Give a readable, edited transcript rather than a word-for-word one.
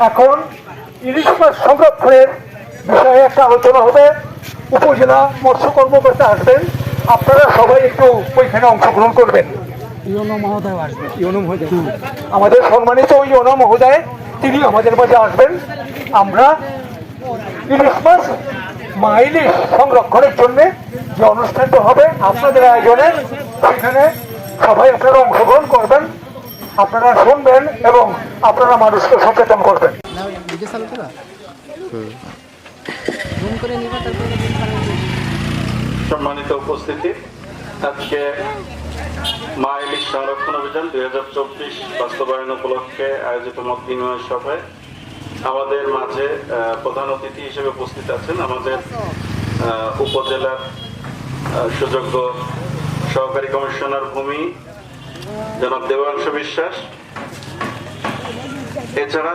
এখন ইলিশ মাছ সংরক্ষণের বিষয়ে একটা আলোচনা হবে। উপজেলা মৎস্য কর্মকর্তা আসবেন, আপনারা সবাই একটু ওইখানে অংশগ্রহণ করবেন। ইউনো মহোদয় আসবে। ইউনো মহোদয়, আমাদের সম্মানিত ইউনো মহোদয়, তিনি আমাদের মাঝে আসবেন। আমরা ইলিশ মাছ ইলিশ সংরক্ষণের জন্য যে অনুষ্ঠানটা হবে আপনাদের আয়োজনে, সেখানে সবাই আপনারা অংশগ্রহণ করবেন, আপনারা শুনবেন এবং আপনারা মানুষকে সচেতন করবেন। সম্মানিত উপস্থিতি, আজকে মা ইলিশ সংরক্ষণ অভিযান 2024 বাস্তবায়ন উপলক্ষে আয়োজিত মত বিনিময় সভায় আমাদের মাঝে প্রধান অতিথি হিসেবে উপস্থিত আছেন আমাদের উপজেলার সুযোগ্য সহকারী কমিশনার ভূমি জনাব দেবাংশু বিশ্বাস। এছাড়া